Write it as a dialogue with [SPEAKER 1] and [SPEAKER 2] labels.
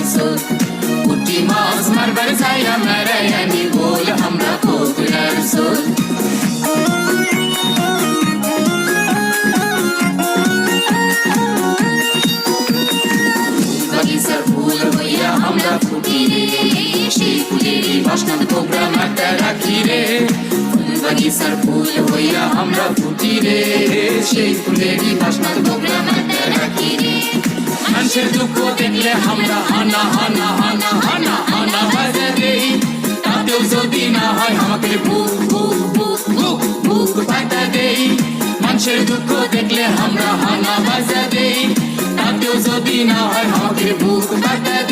[SPEAKER 1] রসুল পুঁটি মাছ মারবার ছায়া মেরাই আনি বল আমরা ফতুয়া রসুল বাগিচার ফুল হইয়া আমরা ফুটি রে সেই ফুলেরই বাসনাদ প্রোগ্রাম একটা রাখি রে বাগিচার ফুল হইয়া আমরা ফুটি রে সেই ফুলেরই বাসনাদ প্রোগ্রাম একটা রাখি রে মানুষের দুঃখ দেখলে আমরা হানা হানা হানা হানা হানা বাজা দেই তাতেও যদি না হয় আমাকে বুক বুক বুক বুক বুক পাতা দেই মানুষের দুঃখ দেখলে আমরা হানা বাজা দেই তাতেও যদি না হয় আমাকে বুক পাতা